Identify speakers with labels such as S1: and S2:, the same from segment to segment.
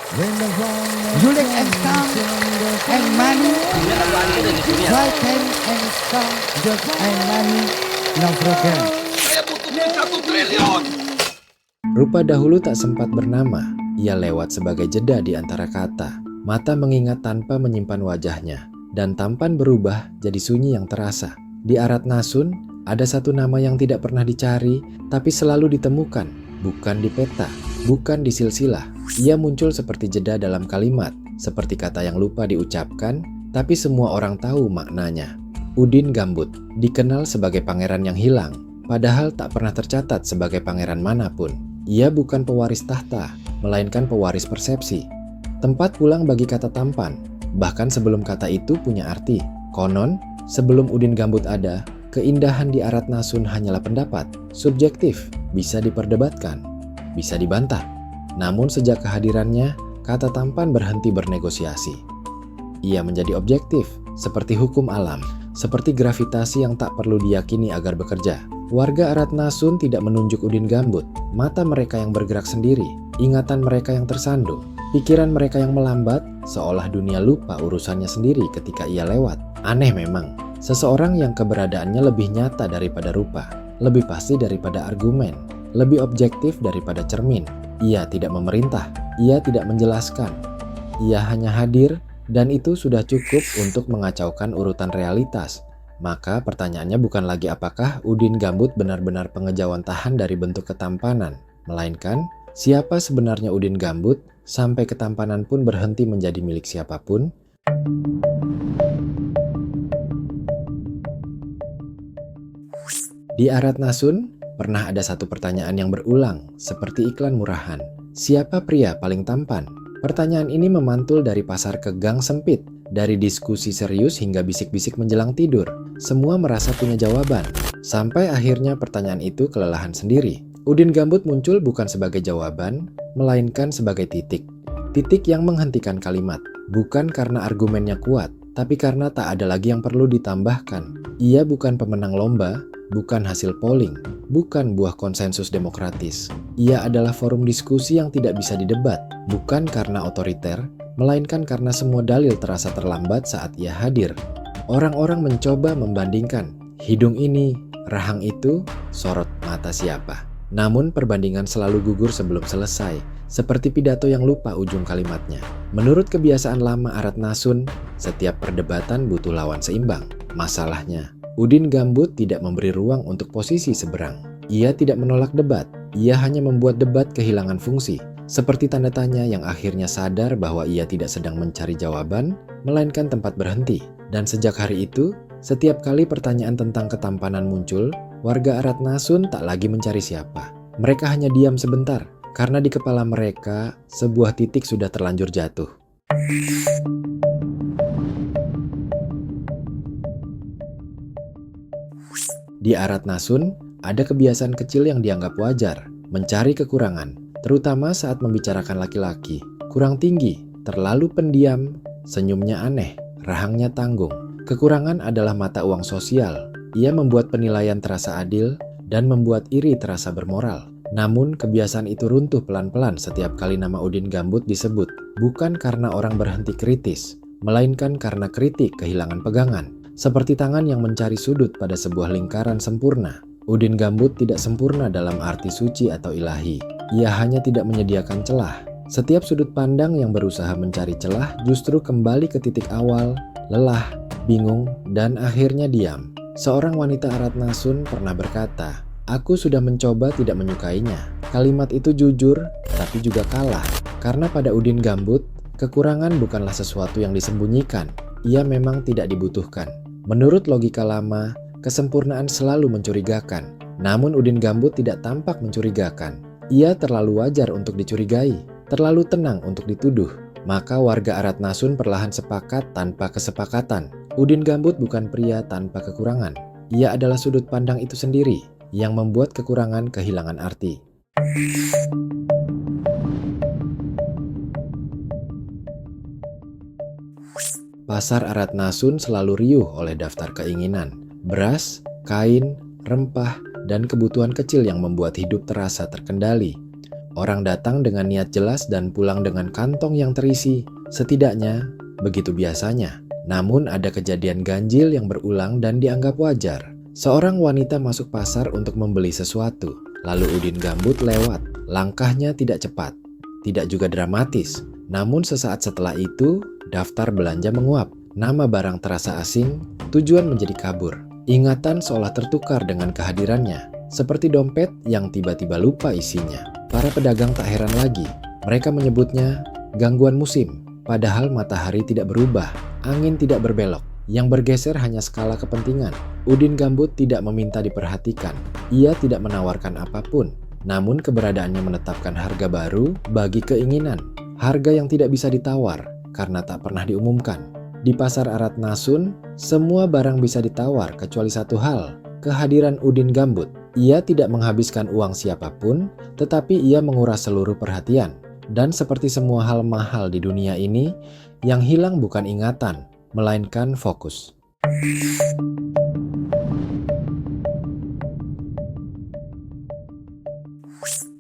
S1: Juliet and Sam and Mani, Viking and Sam, George and Mani, no program.
S2: Saya butuh duit 1 triliun.
S3: Rupa dahulu tak sempat bernama, ia lewat sebagai jeda di antara kata. Mata mengingat tanpa menyimpan wajahnya, dan tampan berubah jadi sunyi yang terasa. Di Aratnasun, ada satu nama yang tidak pernah dicari, tapi selalu ditemukan, bukan di peta, bukan di silsilah. Ia muncul seperti jeda dalam kalimat, seperti kata yang lupa diucapkan, tapi semua orang tahu maknanya. Udin Gambut, dikenal sebagai pangeran yang hilang, padahal tak pernah tercatat sebagai pangeran manapun. Ia bukan pewaris tahta, melainkan pewaris persepsi. Tempat pulang bagi kata tampan, bahkan sebelum kata itu punya arti. Konon, sebelum Udin Gambut ada, keindahan di Aratnasun hanyalah pendapat, subjektif, bisa diperdebatkan, bisa dibantah. Namun sejak kehadirannya, kata tampan berhenti bernegosiasi. Ia menjadi objektif, seperti hukum alam, seperti gravitasi yang tak perlu diyakini agar bekerja. Warga Aratnasun tidak menunjuk Udin Gambut, mata mereka yang bergerak sendiri, ingatan mereka yang tersandung, pikiran mereka yang melambat, seolah dunia lupa urusannya sendiri ketika ia lewat. Aneh memang, seseorang yang keberadaannya lebih nyata daripada rupa, lebih pasti daripada argumen, lebih objektif daripada cermin. Ia tidak memerintah, ia tidak menjelaskan, ia hanya hadir, dan itu sudah cukup untuk mengacaukan urutan realitas. Maka pertanyaannya bukan lagi apakah Udin Gambut benar-benar pengejauhan tahan dari bentuk ketampanan, melainkan siapa sebenarnya Udin Gambut sampai ketampanan pun berhenti menjadi milik siapapun. Di Aratnasun, pernah ada satu pertanyaan yang berulang, seperti iklan murahan. Siapa pria paling tampan? Pertanyaan ini memantul dari pasar ke gang sempit, dari diskusi serius hingga bisik-bisik menjelang tidur. Semua merasa punya jawaban, sampai akhirnya pertanyaan itu kelelahan sendiri. Udin Gambut muncul bukan sebagai jawaban, melainkan sebagai titik. Titik yang menghentikan kalimat, bukan karena argumennya kuat, tapi karena tak ada lagi yang perlu ditambahkan. Ia bukan pemenang lomba, bukan hasil polling, bukan buah konsensus demokratis. Ia adalah forum diskusi yang tidak bisa didebat, bukan karena otoriter, melainkan karena semua dalil terasa terlambat saat ia hadir. Orang-orang mencoba membandingkan, hidung ini, rahang itu, sorot mata siapa. Namun perbandingan selalu gugur sebelum selesai, seperti pidato yang lupa ujung kalimatnya. Menurut kebiasaan lama Aratnasun, setiap perdebatan butuh lawan seimbang. Masalahnya, Udin Gambut tidak memberi ruang untuk posisi seberang. Ia tidak menolak debat, ia hanya membuat debat kehilangan fungsi. Seperti tanda tanya yang akhirnya sadar bahwa ia tidak sedang mencari jawaban, melainkan tempat berhenti. Dan sejak hari itu, setiap kali pertanyaan tentang ketampanan muncul, warga Aratnasun tak lagi mencari siapa. Mereka hanya diam sebentar, karena di kepala mereka, sebuah titik sudah terlanjur jatuh. Di Aratnasun, ada kebiasaan kecil yang dianggap wajar, mencari kekurangan, terutama saat membicarakan laki-laki. Kurang tinggi, terlalu pendiam, senyumnya aneh, rahangnya tanggung. Kekurangan adalah mata uang sosial. Ia membuat penilaian terasa adil dan membuat iri terasa bermoral. Namun kebiasaan itu runtuh pelan-pelan setiap kali nama Udin Gambut disebut. Bukan karena orang berhenti kritis, melainkan karena kritik kehilangan pegangan. Seperti tangan yang mencari sudut pada sebuah lingkaran sempurna. Udin Gambut tidak sempurna dalam arti suci atau ilahi. Ia hanya tidak menyediakan celah. Setiap sudut pandang yang berusaha mencari celah justru kembali ke titik awal, lelah, bingung, dan akhirnya diam. Seorang wanita Aratnasun pernah berkata, "Aku sudah mencoba tidak menyukainya." Kalimat itu jujur, tapi juga kalah. Karena pada Udin Gambut, kekurangan bukanlah sesuatu yang disembunyikan. Ia memang tidak dibutuhkan. Menurut logika lama, kesempurnaan selalu mencurigakan. Namun Udin Gambut tidak tampak mencurigakan. Ia terlalu wajar untuk dicurigai, terlalu tenang untuk dituduh. Maka warga Aratnasun perlahan sepakat tanpa kesepakatan. Udin Gambut bukan pria tanpa kekurangan. Ia adalah sudut pandang itu sendiri yang membuat kekurangan kehilangan arti. Pasar Aratnasun selalu riuh oleh daftar keinginan. Beras, kain, rempah, dan kebutuhan kecil yang membuat hidup terasa terkendali. Orang datang dengan niat jelas dan pulang dengan kantong yang terisi. Setidaknya, begitu biasanya. Namun ada kejadian ganjil yang berulang dan dianggap wajar. Seorang wanita masuk pasar untuk membeli sesuatu. Lalu Udin Gambut lewat. Langkahnya tidak cepat, tidak juga dramatis. Namun sesaat setelah itu, daftar belanja menguap. Nama barang terasa asing, tujuan menjadi kabur. Ingatan seolah tertukar dengan kehadirannya. Seperti dompet yang tiba-tiba lupa isinya. Para pedagang tak heran lagi. Mereka menyebutnya gangguan musim. Padahal matahari tidak berubah, angin tidak berbelok. Yang bergeser hanya skala kepentingan. Udin Gambut tidak meminta diperhatikan. Ia tidak menawarkan apapun. Namun keberadaannya menetapkan harga baru bagi keinginan. Harga yang tidak bisa ditawar karena tak pernah diumumkan. Di pasar Arat Nasun, semua barang bisa ditawar kecuali satu hal, kehadiran Udin Gambut. Ia tidak menghabiskan uang siapapun, tetapi ia menguras seluruh perhatian. Dan seperti semua hal mahal di dunia ini, yang hilang bukan ingatan, melainkan fokus.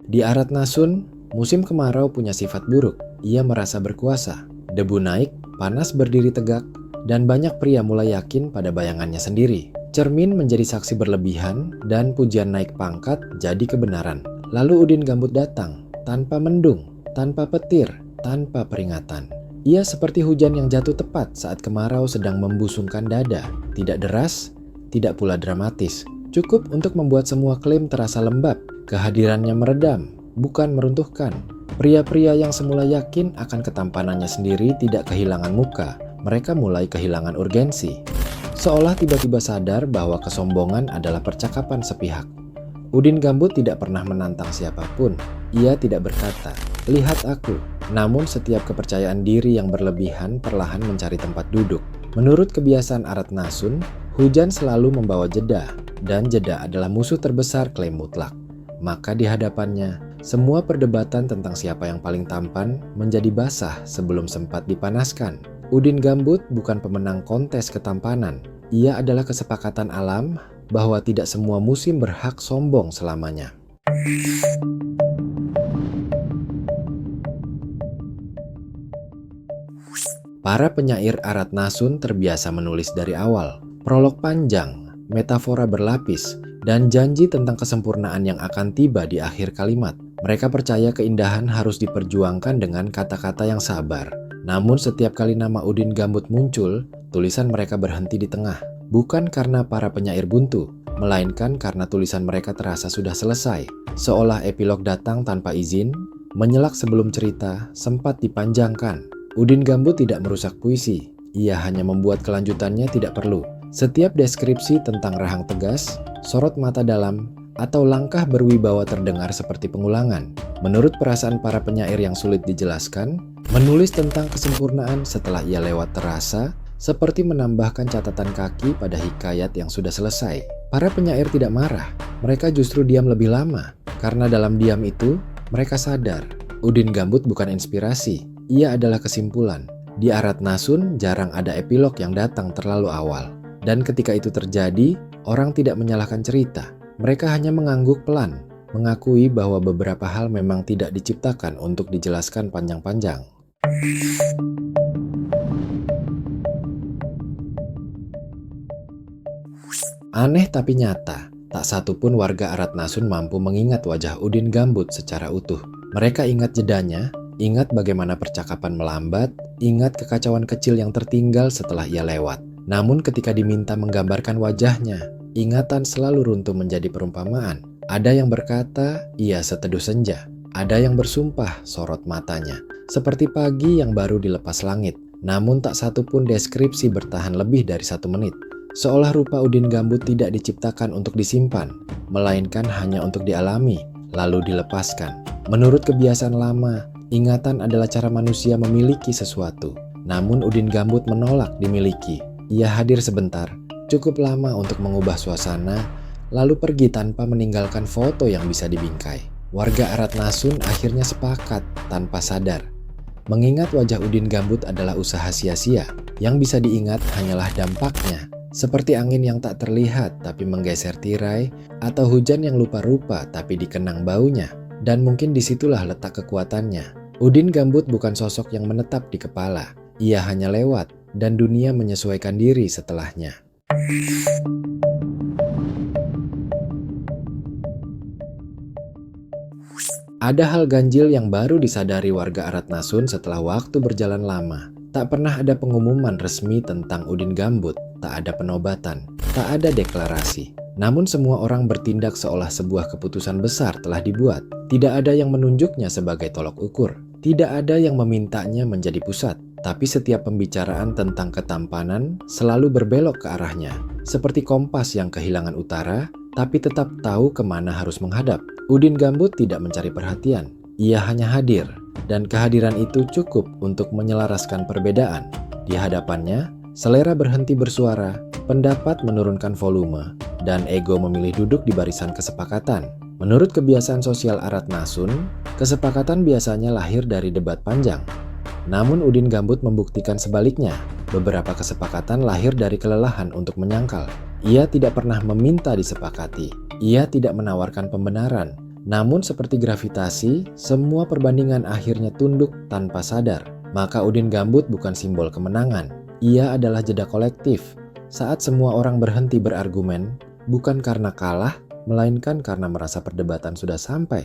S3: Di Arat Nasun, musim kemarau punya sifat buruk. Ia merasa berkuasa. Debu naik, panas berdiri tegak, dan banyak pria mulai yakin pada bayangannya sendiri. Cermin menjadi saksi berlebihan, dan pujian naik pangkat jadi kebenaran. Lalu Udin Gambut datang, tanpa mendung, tanpa petir, tanpa peringatan. Ia seperti hujan yang jatuh tepat saat kemarau sedang membusungkan dada. Tidak deras, tidak pula dramatis. Cukup untuk membuat semua klaim terasa lembab. Kehadirannya meredam, bukan meruntuhkan. Pria-pria yang semula yakin akan ketampanannya sendiri tidak kehilangan muka. Mereka mulai kehilangan urgensi. Seolah tiba-tiba sadar bahwa kesombongan adalah percakapan sepihak. Udin Gambut tidak pernah menantang siapapun. Ia tidak berkata, "Lihat aku." Namun setiap kepercayaan diri yang berlebihan perlahan mencari tempat duduk. Menurut kebiasaan Arat Nasun, hujan selalu membawa jeda, dan jeda adalah musuh terbesar klaim mutlak. Maka di hadapannya, semua perdebatan tentang siapa yang paling tampan menjadi basah sebelum sempat dipanaskan. Udin Gambut bukan pemenang kontes ketampanan. Ia adalah kesepakatan alam bahwa tidak semua musim berhak sombong selamanya. Para penyair Arat Nasun terbiasa menulis dari awal. Prolog panjang, metafora berlapis, dan janji tentang kesempurnaan yang akan tiba di akhir kalimat. Mereka percaya keindahan harus diperjuangkan dengan kata-kata yang sabar. Namun setiap kali nama Udin Gambut muncul, tulisan mereka berhenti di tengah. Bukan karena para penyair buntu, melainkan karena tulisan mereka terasa sudah selesai. Seolah epilog datang tanpa izin, menyelak sebelum cerita sempat dipanjangkan. Udin Gambut tidak merusak puisi, ia hanya membuat kelanjutannya tidak perlu. Setiap deskripsi tentang rahang tegas, sorot mata dalam, atau langkah berwibawa terdengar seperti pengulangan. Menurut perasaan para penyair yang sulit dijelaskan, menulis tentang kesempurnaan setelah ia lewat terasa seperti menambahkan catatan kaki pada hikayat yang sudah selesai. Para penyair tidak marah, mereka justru diam lebih lama, karena dalam diam itu, mereka sadar, Udin Gambut bukan inspirasi, ia adalah kesimpulan. Di Arat Nasun jarang ada epilog yang datang terlalu awal. Dan ketika itu terjadi, orang tidak menyalahkan cerita. Mereka hanya mengangguk pelan, mengakui bahwa beberapa hal memang tidak diciptakan untuk dijelaskan panjang-panjang. Aneh tapi nyata, tak satupun warga Arat Nasun mampu mengingat wajah Udin Gambut secara utuh. Mereka ingat jedanya, ingat bagaimana percakapan melambat, ingat kekacauan kecil yang tertinggal setelah ia lewat. Namun ketika diminta menggambarkan wajahnya, ingatan selalu runtuh menjadi perumpamaan. Ada yang berkata, ia seteduh senja. Ada yang bersumpah, sorot matanya. Seperti pagi yang baru dilepas langit. Namun tak satu pun deskripsi bertahan lebih dari 1 menit. Seolah rupa Udin Gambut tidak diciptakan untuk disimpan, melainkan hanya untuk dialami, lalu dilepaskan. Menurut kebiasaan lama, ingatan adalah cara manusia memiliki sesuatu. Namun Udin Gambut menolak dimiliki. Ia hadir sebentar, cukup lama untuk mengubah suasana, lalu pergi tanpa meninggalkan foto yang bisa dibingkai. Warga Arat Nasun akhirnya sepakat tanpa sadar. Mengingat wajah Udin Gambut adalah usaha sia-sia, yang bisa diingat hanyalah dampaknya. Seperti angin yang tak terlihat tapi menggeser tirai, atau hujan yang lupa rupa tapi dikenang baunya. dan mungkin disitulah letak kekuatannya. Udin Gambut bukan sosok yang menetap di kepala, ia hanya lewat dan dunia menyesuaikan diri setelahnya. Ada hal ganjil yang baru disadari warga Aratnasun setelah waktu berjalan lama. Tak pernah ada pengumuman resmi tentang Udin Gambut, tak ada penobatan, tak ada deklarasi. Namun semua orang bertindak seolah sebuah keputusan besar telah dibuat. Tidak ada yang menunjuknya sebagai tolok ukur. Tidak ada yang memintanya menjadi pusat. Tapi setiap pembicaraan tentang ketampanan selalu berbelok ke arahnya. Seperti kompas yang kehilangan utara, tapi tetap tahu kemana harus menghadap. Udin Gambut tidak mencari perhatian. Ia hanya hadir. Dan kehadiran itu cukup untuk menyelaraskan perbedaan. Di hadapannya, selera berhenti bersuara, pendapat menurunkan volume, dan ego memilih duduk di barisan kesepakatan. Menurut kebiasaan sosial Aratnasun, kesepakatan biasanya lahir dari debat panjang. Namun Udin Gambut membuktikan sebaliknya. Beberapa kesepakatan lahir dari kelelahan untuk menyangkal. Ia tidak pernah meminta disepakati. Ia tidak menawarkan pembenaran. Namun seperti gravitasi, semua perbandingan akhirnya tunduk tanpa sadar. Maka Udin Gambut bukan simbol kemenangan. Ia adalah jeda kolektif. Saat semua orang berhenti berargumen, bukan karena kalah, melainkan karena merasa perdebatan sudah sampai.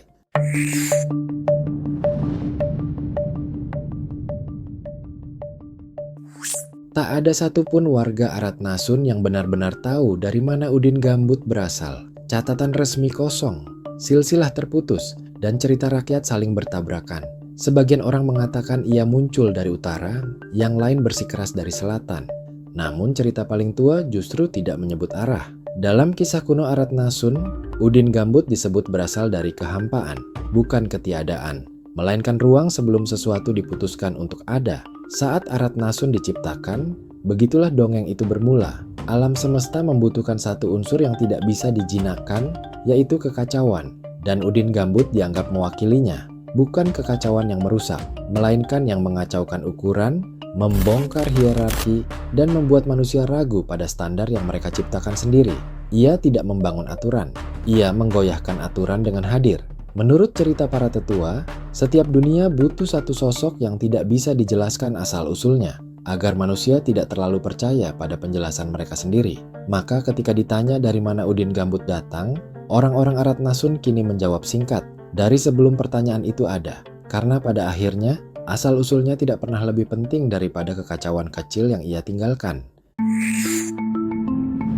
S3: Tak ada satupun warga Aratnasun yang benar-benar tahu dari mana Udin Gambut berasal. Catatan resmi kosong. Silsilah terputus, dan cerita rakyat saling bertabrakan. Sebagian orang mengatakan ia muncul dari utara, yang lain bersikeras dari selatan. Namun cerita paling tua justru tidak menyebut arah. Dalam kisah kuno Aratnasun, Udin Gambut disebut berasal dari kehampaan, bukan ketiadaan, melainkan ruang sebelum sesuatu diputuskan untuk ada. Saat Aratnasun diciptakan, begitulah dongeng itu bermula. Alam semesta membutuhkan satu unsur yang tidak bisa dijinakkan, yaitu kekacauan. Dan Udin Gambut dianggap mewakilinya. Bukan kekacauan yang merusak, melainkan yang mengacaukan ukuran, membongkar hierarki, dan membuat manusia ragu pada standar yang mereka ciptakan sendiri. Ia tidak membangun aturan, ia menggoyahkan aturan dengan hadir. Menurut cerita para tetua, setiap dunia butuh satu sosok yang tidak bisa dijelaskan asal-usulnya, agar manusia tidak terlalu percaya pada penjelasan mereka sendiri. Maka ketika ditanya dari mana Udin Gambut datang, orang-orang Aratnasun kini menjawab singkat, dari sebelum pertanyaan itu ada. Karena pada akhirnya, asal-usulnya tidak pernah lebih penting daripada kekacauan kecil yang ia tinggalkan.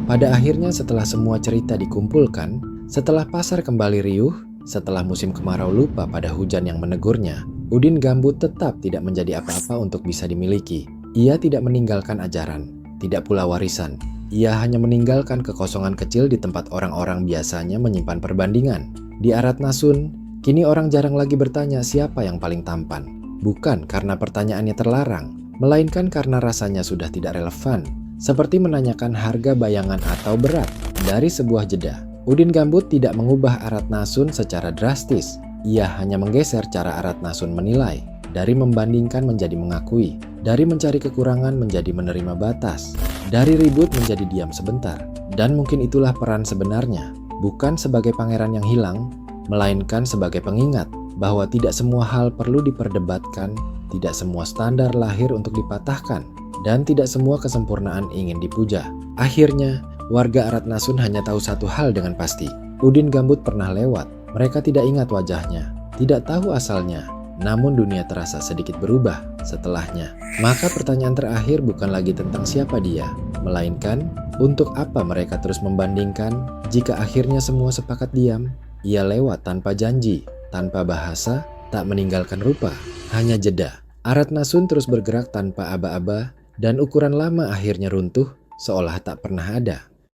S3: Pada akhirnya setelah semua cerita dikumpulkan, setelah pasar kembali riuh, setelah musim kemarau lupa pada hujan yang menegurnya, Udin Gambut tetap tidak menjadi apa-apa untuk bisa dimiliki. Ia tidak meninggalkan ajaran, tidak pula warisan. Ia hanya meninggalkan kekosongan kecil di tempat orang-orang biasanya menyimpan perbandingan. Di Aratnasun, kini orang jarang lagi bertanya siapa yang paling tampan. Bukan karena pertanyaannya terlarang, melainkan karena rasanya sudah tidak relevan. Seperti menanyakan harga bayangan atau berat dari sebuah jeda. Udin Gambut tidak mengubah Aratnasun secara drastis. Ia hanya menggeser cara Aratnasun menilai. Dari membandingkan menjadi mengakui, dari mencari kekurangan menjadi menerima batas, dari ribut menjadi diam sebentar. Dan mungkin itulah peran sebenarnya, bukan sebagai pangeran yang hilang, melainkan sebagai pengingat bahwa tidak semua hal perlu diperdebatkan, tidak semua standar lahir untuk dipatahkan, dan tidak semua kesempurnaan ingin dipuja. Akhirnya, warga Aratnasun hanya tahu satu hal dengan pasti, Udin Gambut pernah lewat. Mereka tidak ingat wajahnya, tidak tahu asalnya. Namun dunia terasa sedikit berubah setelahnya. Maka pertanyaan terakhir bukan lagi tentang siapa dia, melainkan untuk apa mereka terus membandingkan jika akhirnya semua sepakat diam. Ia lewat tanpa janji, tanpa bahasa, tak meninggalkan rupa, hanya jeda. Aratnasun terus bergerak tanpa aba-aba, dan ukuran lama akhirnya runtuh seolah tak pernah ada.